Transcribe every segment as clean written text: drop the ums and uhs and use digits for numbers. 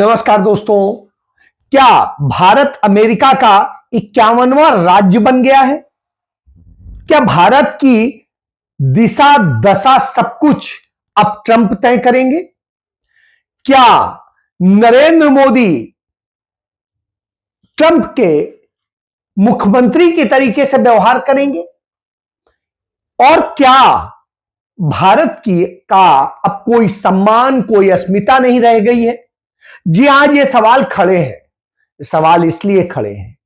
नमस्कार दोस्तों। क्या भारत अमेरिका का 51वां राज्य बन गया है? क्या भारत की दिशा दशा सब कुछ अब ट्रंप तय करेंगे? क्या नरेंद्र मोदी ट्रंप के मुख्यमंत्री के तरीके से व्यवहार करेंगे? और क्या भारत की का अब कोई सम्मान, कोई अस्मिता नहीं रह गई है? जी आज ये सवाल खड़े हैं। सवाल इसलिए खड़े हैं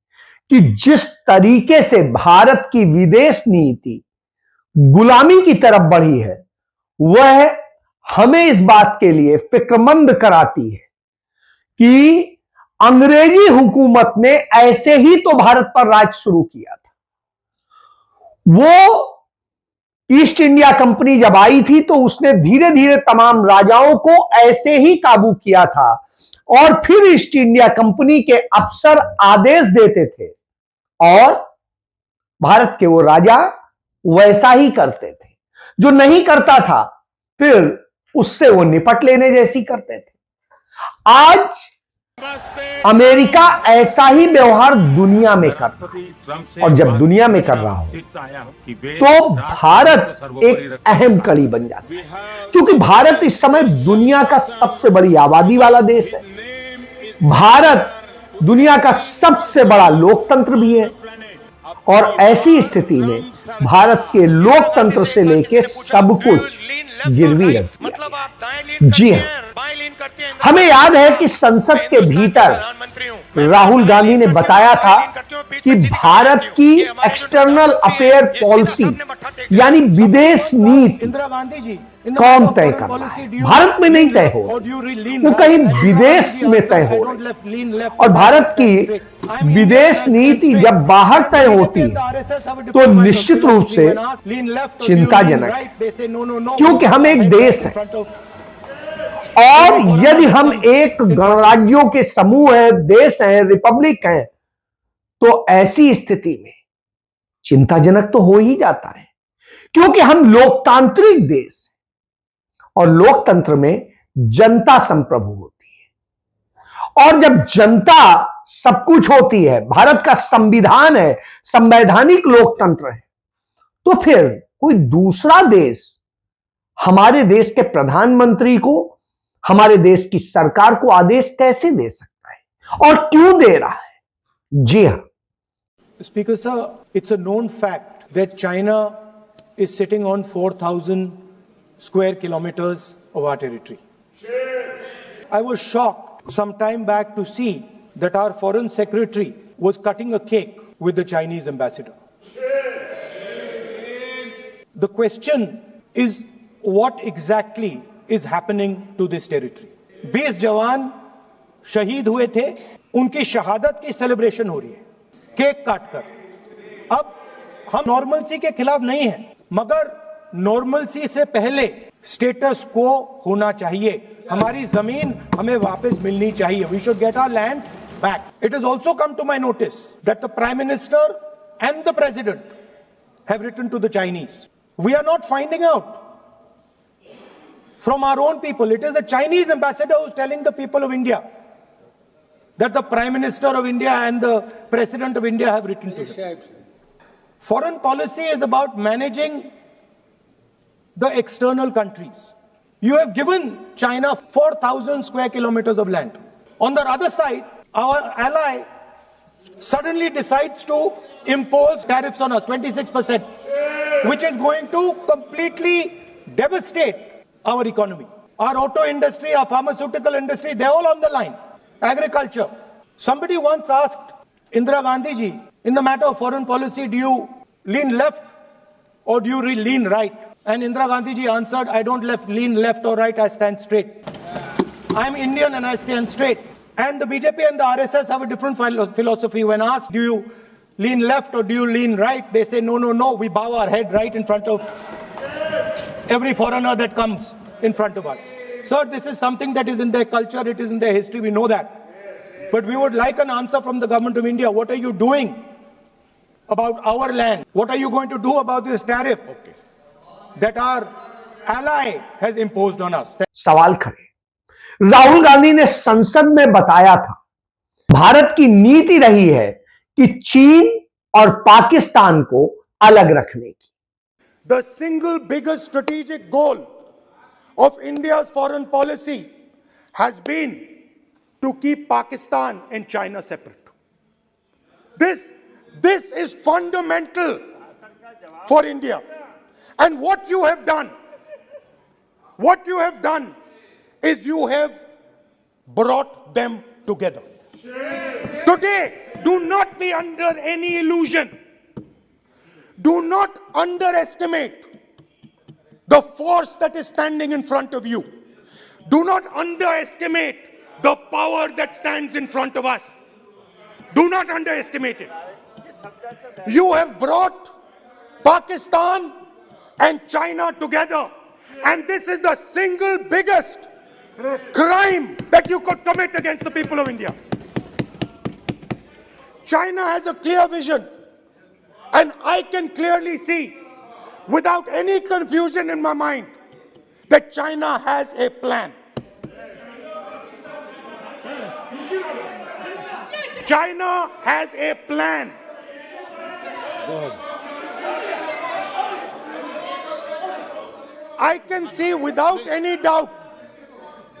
कि जिस तरीके से भारत की विदेश नीति गुलामी की तरफ बढ़ी है, वह हमें इस बात के लिए फिक्रमंद कराती है कि अंग्रेजी हुकूमत ने ऐसे ही तो भारत पर राज शुरू किया था। वो ईस्ट इंडिया कंपनी जब आई थी तो उसने धीरे धीरे तमाम राजाओं को ऐसे ही काबू किया था और फिर ईस्ट इंडिया कंपनी के अफसर आदेश देते थे और भारत के वो राजा वैसा ही करते थे। जो नहीं करता था फिर उससे वो निपट लेने जैसी करते थे। आज अमेरिका ऐसा ही व्यवहार दुनिया में कर रहा है और जब दुनिया में कर रहा हो तो भारत एक अहम कड़ी बन जाता है, क्योंकि भारत इस समय दुनिया का सबसे बड़ी आबादी वाला देश है। भारत दुनिया का सबसे बड़ा लोकतंत्र भी है और ऐसी स्थिति में भारत के लोकतंत्र से लेकर सब कुछ गिरवी रख दिया। जी हां, हमें याद है कि संसद के भीतर राहुल गांधी ने बताया था कि भारत की एक्सटर्नल अफेयर पॉलिसी यानी विदेश नीति कौन तय करना है, भारत में नहीं तय हो, वो कहीं विदेश में तय हो। और भारत की विदेश नीति जब बाहर तय होती तो निश्चित रूप से चिंताजनक है, क्योंकि हम एक देश हैं और यदि हम एक गणराज्यों के समूह हैं, देश हैं, रिपब्लिक हैं, तो ऐसी स्थिति में चिंताजनक तो हो ही जाता है, क्योंकि हम लोकतांत्रिक देश और लोकतंत्र में जनता संप्रभु होती है और जब जनता सब कुछ होती है, भारत का संविधान है, संवैधानिक लोकतंत्र है, तो फिर कोई दूसरा देश हमारे देश के प्रधानमंत्री को, हमारे देश की सरकार को आदेश कैसे दे सकता है और क्यों दे रहा है? जी हां, Speaker sir, it's a known fact that China is sitting on 4,000 square kilometers of our territory. I was shocked some time back to see that our foreign secretary was cutting a cake with the Chinese ambassador. The question is, what exactly is happening to this territory? 20 जवान शहीद हुए थे, उनकी शहादत की celebration हो रही है केक काटकर। अब हम नॉर्मलसी के खिलाफ नहीं हैं, मगर नॉर्मलसी से पहले स्टेटस को होना चाहिए। हमारी जमीन हमें वापस मिलनी चाहिए। We should get our land back. It has also come to my notice that the Prime Minister and the President have written to the Chinese. We are not finding out from our own people. It is the Chinese ambassador who is telling the people of India that the Prime Minister of India and the President of India have written to them. Foreign policy is about managing the external countries. You have given China 4,000 square kilometers of land. On the other side, our ally suddenly decides to impose tariffs on us, 26%, which is going to completely devastate our economy. Our auto industry, our pharmaceutical industry, they're all on the line. Agriculture. Somebody once asked Indira Gandhi ji, in the matter of foreign policy, do you lean left or do you lean right? And Indira Gandhi ji answered, I don't lean left or right, I stand straight. I'm Indian and I stand straight. And the BJP and the RSS have a different philosophy. When asked, do you lean left or do you lean right? They say, no, no, no, we bow our head right in front of every foreigner that comes in front of us. Sir, this is something that is in their culture, it is in their history, we know that. But we would like an answer from the government of India. What are you doing about our land? What are you going to do about this tariff that our ally has imposed on us? सवाल खड़े। राहुल गांधी ने संसद में बताया था, भारत की नीति रही है कि चीन और पाकिस्तान को अलग रखने की। The single biggest strategic goal of India's foreign policy has been to keep Pakistan and China separate. This is fundamental for India. And what you have done is you have brought them together. Today, do not be under any illusion. Do not underestimate the force that is standing in front of you. Do not underestimate the power that stands in front of us. Do not underestimate it. You have brought Pakistan and China together, and this is the single biggest crime that you could commit against the people of India. China has a clear vision, and I can clearly see, without any confusion in my mind, that China has a plan. China has a plan. I can see without any doubt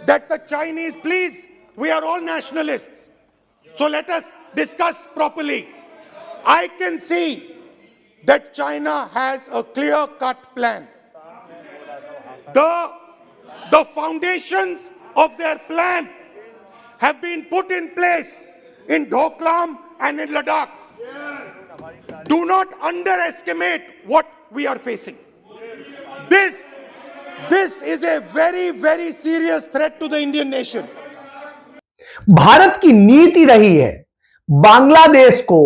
that the Chinese, please, we are all nationalists, so let us discuss properly. I can see that China has a clear-cut plan. The foundations of their plan have been put in place in Doklam and in Ladakh. Do not underestimate what we are facing. This is a very, very serious threat to the Indian nation. Bharat की नीति रही है बांग्लादेश को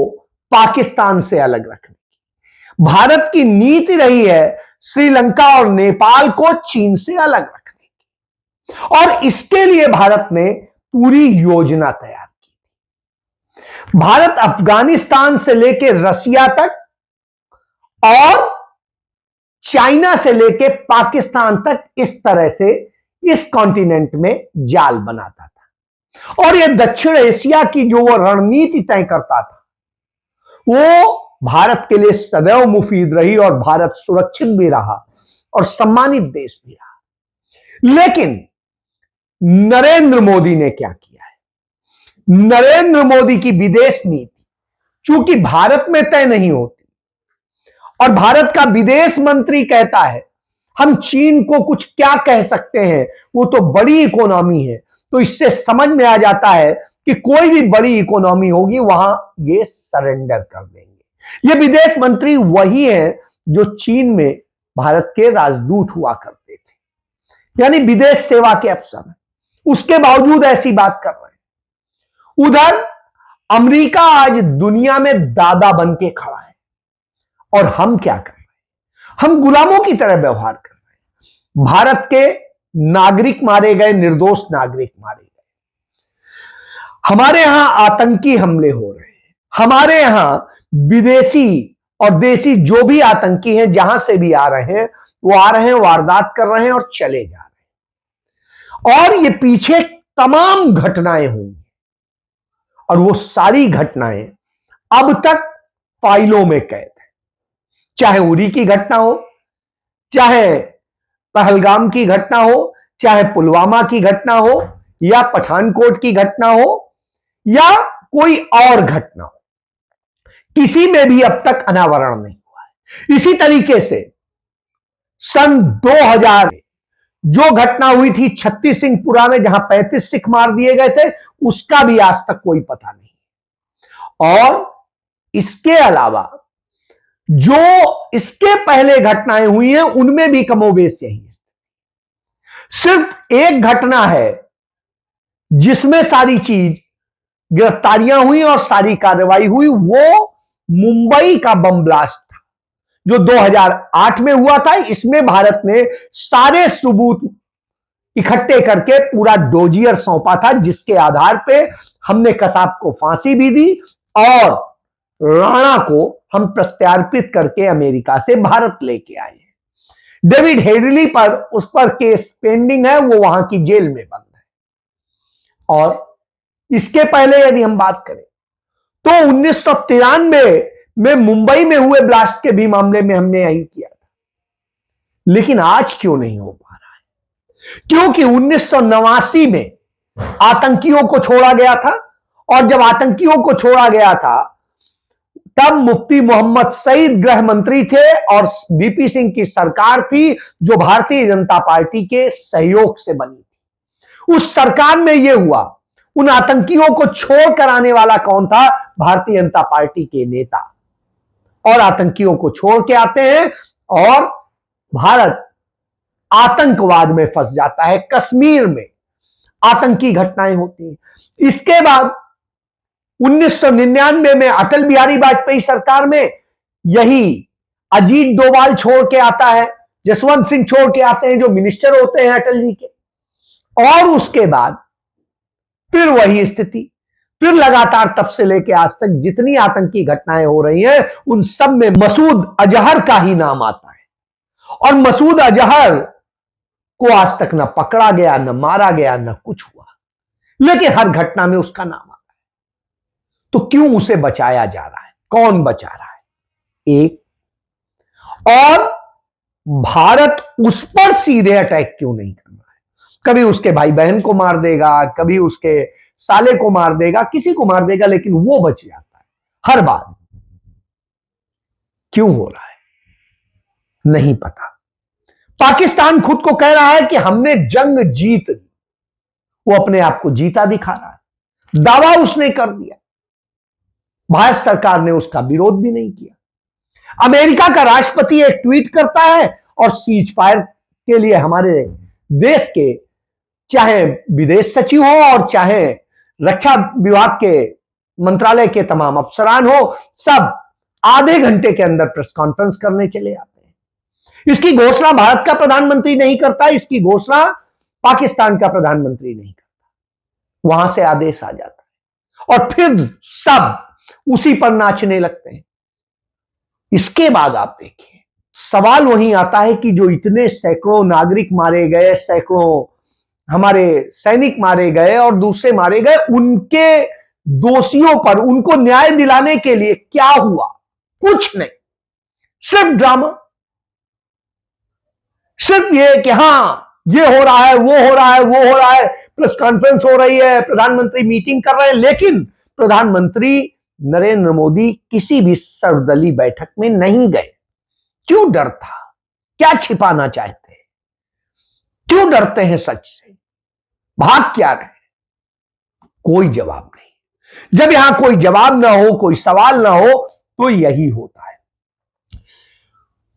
पाकिस्तान से अलग रखने की। भारत की नीति रही है श्रीलंका और नेपाल को चीन से अलग रखने की, और इसके लिए भारत ने पूरी योजना तैयार की। भारत अफगानिस्तान से लेकर रसिया तक और चाइना से लेकर पाकिस्तान तक इस तरह से इस कॉन्टिनेंट में जाल बनाता था, और यह दक्षिण एशिया की जो वो रणनीति तय करता था वो भारत के लिए सदैव मुफीद रही, और भारत सुरक्षित भी रहा और सम्मानित देश भी रहा। लेकिन नरेंद्र मोदी ने क्या किया है? नरेंद्र मोदी की विदेश नीति चूंकि भारत में तय नहीं होती, और भारत का विदेश मंत्री कहता है हम चीन को कुछ क्या कह सकते हैं, वो तो बड़ी इकोनॉमी है, तो इससे समझ में आ जाता है कि कोई भी बड़ी इकोनॉमी होगी वहां ये सरेंडर कर देंगे। ये विदेश मंत्री वही है जो चीन में भारत के राजदूत हुआ करते थे, यानी विदेश सेवा के अफसर, उसके बावजूद ऐसी बात कर रहे हैं। उधर अमेरिका आज दुनिया में दादा बन के खड़ा है, और हम क्या कर रहे हैं? हम गुलामों की तरह व्यवहार कर रहे हैं। भारत के नागरिक मारे गए, निर्दोष नागरिक मारे गए, हमारे यहां आतंकी हमले हो रहे हैं, हमारे यहां विदेशी और देशी जो भी आतंकी हैं जहां से भी आ रहे हैं वो आ रहे हैं, वारदात कर रहे हैं और चले जा रहे हैं। और ये पीछे तमाम घटनाएं हुई और वो सारी घटनाएं अब तक फाइलों में कैद है। चाहे उरी की घटना हो, चाहे पहलगाम की घटना हो, चाहे पुलवामा की घटना हो, या पठानकोट की घटना हो, या कोई और घटना हो, किसी में भी अब तक अनावरण नहीं हुआ है। इसी तरीके से सन 2000 में जो घटना हुई थी छत्तीस सिंहपुरा में जहां 35 सिख मार दिए गए थे, उसका भी आज तक कोई पता नहीं। और इसके अलावा जो इसके पहले घटनाएं हुई हैं उनमें भी कमोबेश यही है। सिर्फ एक घटना है जिसमें सारी चीज गिरफ्तारियां हुई और सारी कार्रवाई हुई, वो मुंबई का बम ब्लास्ट था जो 2008 में हुआ था। इसमें भारत ने सारे सबूत इकट्ठे करके पूरा डोजियर सौंपा था, जिसके आधार पे हमने कसाब को फांसी भी दी और राणा को हम प्रत्यार्पित करके अमेरिका से भारत लेके आए हैं। डेविड हेडली पर उस पर केस पेंडिंग है, वो वहां की जेल में बंद है। और इसके पहले यदि हम बात करें तो 1993 में मुंबई में हुए ब्लास्ट के भी मामले में हमने यही किया था, लेकिन आज क्यों नहीं हो पा रहा है? क्योंकि 1989 में आतंकियों को छोड़ा गया था, और जब आतंकियों को छोड़ा गया था तब मुफ्ती मोहम्मद सईद गृह मंत्री थे और वीपी सिंह की सरकार थी जो भारतीय जनता पार्टी के सहयोग से बनी थी। उस सरकार में यह हुआ, उन आतंकियों को छोड़कर आने वाला कौन था? भारतीय जनता पार्टी के नेता। और आतंकियों को छोड़ के आते हैं और भारत आतंकवाद में फंस जाता है। कश्मीर में आतंकी घटनाएं होती हैं। इसके बाद 1999 में अटल बिहारी वाजपेयी सरकार में यही अजीत डोभाल छोड़ के आता है, जसवंत सिंह छोड़ के आते हैं जो मिनिस्टर होते हैं अटल जी के, और उसके बाद फिर वही स्थिति, फिर लगातार तब से लेकर आज तक जितनी आतंकी घटनाएं हो रही हैं उन सब में मसूद अजहर का ही नाम आता है। और मसूद अजहर को आज तक न पकड़ा गया, न मारा गया, न कुछ हुआ, लेकिन हर घटना में उसका नाम आता है। तो क्यों उसे बचाया जा रहा है? कौन बचा रहा है? एक, और भारत उस पर सीधे अटैक क्यों नहीं कर रहा है? कभी उसके भाई बहन को मार देगा, कभी उसके साले को मार देगा, किसी को मार देगा, लेकिन वो बच जाता है हर बार। क्यों हो रहा है? नहीं पता। पाकिस्तान खुद को कह रहा है कि हमने जंग जीत ली, वो अपने आप को जीता दिखा रहा है, दावा उसने कर दिया। भारत सरकार ने उसका विरोध भी नहीं किया। अमेरिका का राष्ट्रपति एक ट्वीट करता है और सीज फायर के लिए हमारे देश के चाहे विदेश सचिव हो और चाहे रक्षा विभाग के मंत्रालय के तमाम अफसरान हो, सब आधे घंटे के अंदर प्रेस कॉन्फ्रेंस करने चले आते हैं। इसकी घोषणा भारत का प्रधानमंत्री नहीं करता, इसकी घोषणा पाकिस्तान का प्रधानमंत्री नहीं करता। वहां से आदेश आ जाता है और फिर सब उसी पर नाचने लगते हैं। इसके बाद आप देखिए, सवाल वहीं आता है कि जो इतने सैकड़ों नागरिक मारे गए, सैकड़ों हमारे सैनिक मारे गए और दूसरे मारे गए, उनके दोषियों पर उनको न्याय दिलाने के लिए क्या हुआ? कुछ नहीं, सिर्फ ड्रामा, सिर्फ ये कि हां ये हो रहा है, वो हो रहा है, वो हो रहा है, प्रेस कॉन्फ्रेंस हो रही है, प्रधानमंत्री मीटिंग कर रहे हैं, लेकिन प्रधानमंत्री नरेंद्र मोदी किसी भी सर्वदलीय बैठक में नहीं गए। क्यों डर था? क्या छिपाना चाहते हैं? क्यों डरते हैं सच से? भाग क्या रहे? कोई जवाब नहीं। जब यहां कोई जवाब ना हो, कोई सवाल ना हो, तो यही होता है।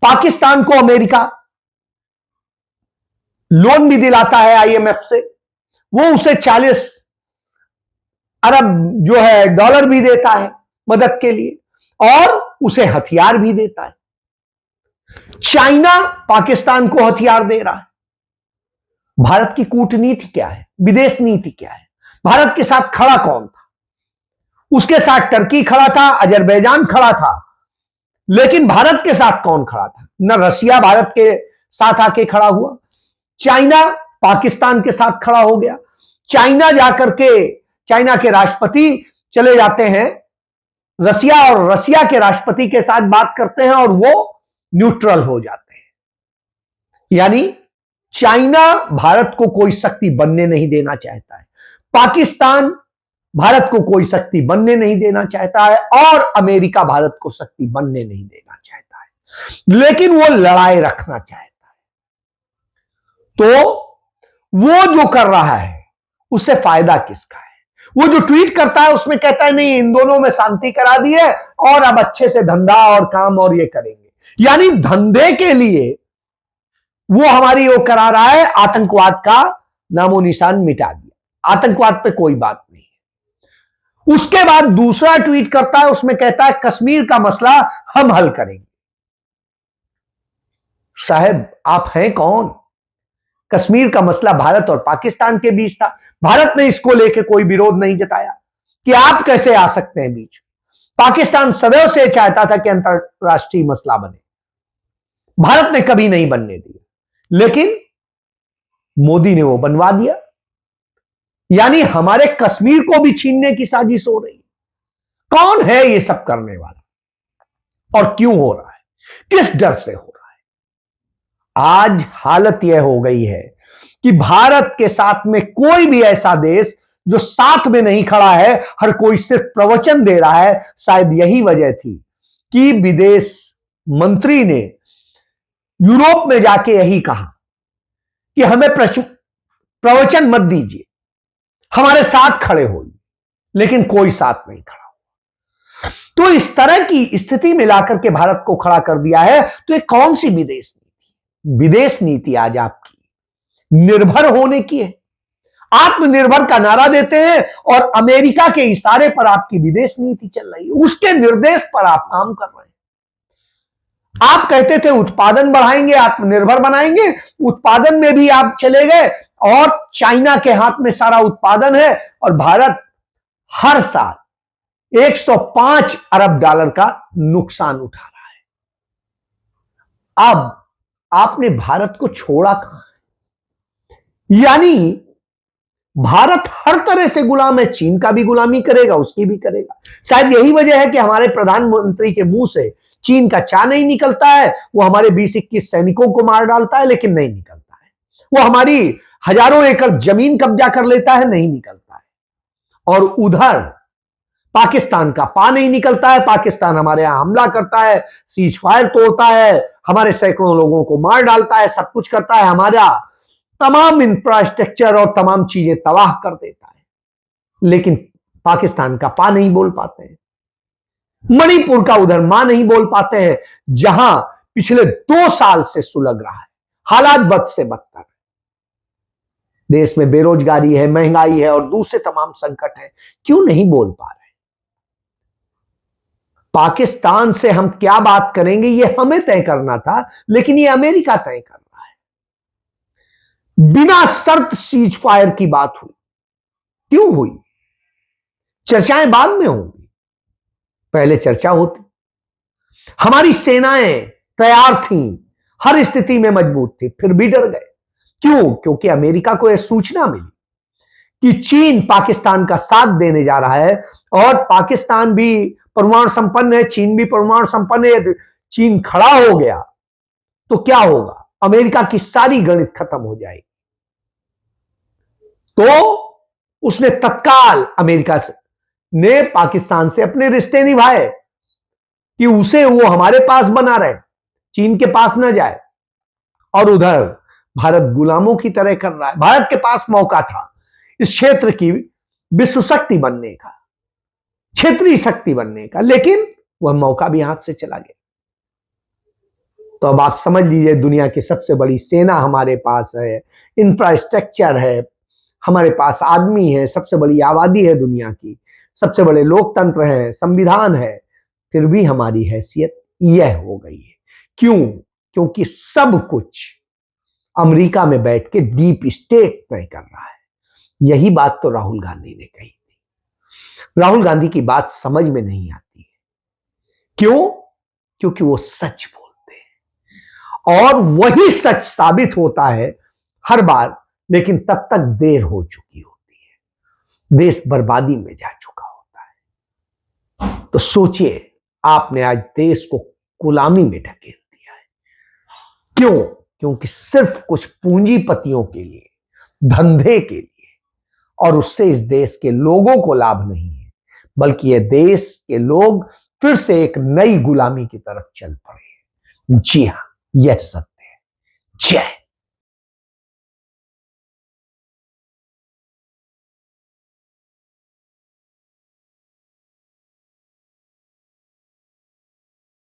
पाकिस्तान को अमेरिका लोन भी दिलाता है आईएमएफ से, वो उसे 40 अरब जो है डॉलर भी देता है मदद के लिए, और उसे हथियार भी देता है। चाइना पाकिस्तान को हथियार दे रहा है। भारत की कूटनीति क्या है? विदेश नीति क्या है? भारत के साथ खड़ा कौन था? उसके साथ टर्की खड़ा था, अजरबैजान खड़ा था, लेकिन भारत के साथ कौन खड़ा था? न रसिया भारत के साथ आके खड़ा हुआ, चाइना पाकिस्तान के साथ खड़ा हो गया। चाइना जाकर के, चाइना के राष्ट्रपति चले जाते हैं रसिया और रसिया के राष्ट्रपति के साथ बात करते हैं और वो न्यूट्रल हो जाते हैं। यानी चाइना भारत को कोई शक्ति बनने नहीं देना चाहता है, पाकिस्तान भारत को कोई शक्ति बनने नहीं देना चाहता है, और अमेरिका भारत को शक्ति बनने नहीं देना चाहता है, लेकिन वो लड़ाई रखना चाहता है। तो वो जो कर रहा है उससे फायदा किसका है? वो जो ट्वीट करता है उसमें कहता है नहीं, इन दोनों में शांति करा दी है और अब अच्छे से धंधा और काम और ये करेंगे। यानी धंधे के लिए वो हमारी वो करा रहा है, आतंकवाद का नामो निशान मिटा दिया, आतंकवाद पे कोई बात नहीं है। उसके बाद दूसरा ट्वीट करता है, उसमें कहता है कश्मीर का मसला हम हल करेंगे। साहब आप हैं कौन? कश्मीर का मसला भारत और पाकिस्तान के बीच था, भारत ने इसको लेके कोई विरोध नहीं जताया कि आप कैसे आ सकते हैं बीच। पाकिस्तान सदैव से चाहता था कि अंतरराष्ट्रीय मसला बने, भारत ने कभी नहीं बनने दिया, लेकिन मोदी ने वो बनवा दिया। यानी हमारे कश्मीर को भी छीनने की साजिश हो रही है। कौन है ये सब करने वाला और क्यों हो रहा है, किस डर से हो रहा है? आज हालत यह हो गई है कि भारत के साथ में कोई भी ऐसा देश जो साथ में नहीं खड़ा है, हर कोई सिर्फ प्रवचन दे रहा है। शायद यही वजह थी कि विदेश मंत्री ने यूरोप में जाके यही कहा कि हमें प्रवचन मत दीजिए, हमारे साथ खड़े होइए, लेकिन कोई साथ नहीं खड़ा हुआ। तो इस तरह की स्थिति में लाकर के भारत को खड़ा कर दिया है। तो ये कौन सी विदेश नीति? विदेश नीति आज आपकी निर्भर होने की है। आत्मनिर्भर का नारा देते हैं और अमेरिका के इशारे पर आपकी विदेश नीति चल रही है, उसके निर्देश पर आप काम कर रहे हैं। आप कहते थे उत्पादन बढ़ाएंगे, आत्मनिर्भर बनाएंगे, उत्पादन में भी आप चले गए और चाइना के हाथ में सारा उत्पादन है और भारत हर साल 105 अरब डॉलर का नुकसान उठा रहा है। अब आपने भारत को छोड़ा कहां है? यानी भारत हर तरह से गुलाम है, चीन का भी गुलामी करेगा, उसकी भी करेगा। शायद यही वजह है कि हमारे प्रधानमंत्री के मुंह से चीन का चा नहीं निकलता है। वो हमारे 20-21 सैनिकों को मार डालता है लेकिन नहीं निकलता है। वो हमारी हजारों एकड़ जमीन कब्जा कर लेता है, नहीं निकलता है। और उधर पाकिस्तान का पा नहीं निकलता है। पाकिस्तान हमारे यहां हमला करता है, सीज फायर तोड़ता है, हमारे सैकड़ों लोगों को मार डालता है, सब कुछ करता है, हमारा तमाम इंफ्रास्ट्रक्चर और तमाम चीजें तबाह कर देता है। लेकिन पाकिस्तान का पा नहीं बोल पाते हैं। मणिपुर का उधर मां नहीं बोल पाते हैं, जहां पिछले 2 साल से सुलग रहा है, हालात बद से बदतर। देश में बेरोजगारी है, महंगाई है और दूसरे तमाम संकट है। क्यों नहीं बोल पा रहे? पाकिस्तान से हम क्या बात करेंगे ये हमें तय करना था, लेकिन ये अमेरिका तय कर रहा है। बिना शर्त सीज फायर की बात हुई। क्यों हुई? चर्चाएं बाद में होंगी, पहले चर्चा होती। हमारी सेनाएं तैयार थीं, हर स्थिति में मजबूत थी, फिर भी डर गए। क्यों? क्योंकि अमेरिका को यह सूचना मिली कि चीन पाकिस्तान का साथ देने जा रहा है और पाकिस्तान भी परमाणु संपन्न है, चीन भी परमाणु संपन्न है। चीन खड़ा हो गया तो क्या होगा? अमेरिका की सारी गणित खत्म हो जाएगी। तो उसने तत्काल अमेरिका ने पाकिस्तान से अपने रिश्ते निभाए कि उसे वो हमारे पास बना रहे, चीन के पास न जाए। और उधर भारत गुलामों की तरह कर रहा है। भारत के पास मौका था इस क्षेत्र की विश्व शक्ति बनने का, क्षेत्रीय शक्ति बनने का, लेकिन वह मौका भी हाथ से चला गया। तो अब आप समझ लीजिए, दुनिया की सबसे बड़ी सेना हमारे पास है, इंफ्रास्ट्रक्चर है, हमारे पास आदमी है, सबसे बड़ी आबादी है दुनिया की, सबसे बड़े लोकतंत्र है, संविधान है, फिर भी हमारी हैसियत यह हो गई है। क्यों? क्योंकि सब कुछ अमेरिका में बैठ के डीप स्टेट तय कर रहा है। यही बात तो राहुल गांधी ने कही थी। राहुल गांधी की बात समझ में नहीं आती है। क्यों? क्योंकि वो सच बोलते हैं और वही सच साबित होता है हर बार, लेकिन तब तक देर हो चुकी होती है, देश बर्बादी में जा चुका होता है। तो सोचिए, आपने आज देश को गुलामी में ढकेल दिया है। क्यों? क्योंकि सिर्फ कुछ पूंजीपतियों के लिए, धंधे के लिए, और उससे इस देश के लोगों को लाभ नहीं है, बल्कि यह देश के लोग फिर से एक नई गुलामी की तरफ चल पड़े हैं। जी हां, यह सत्य है। जय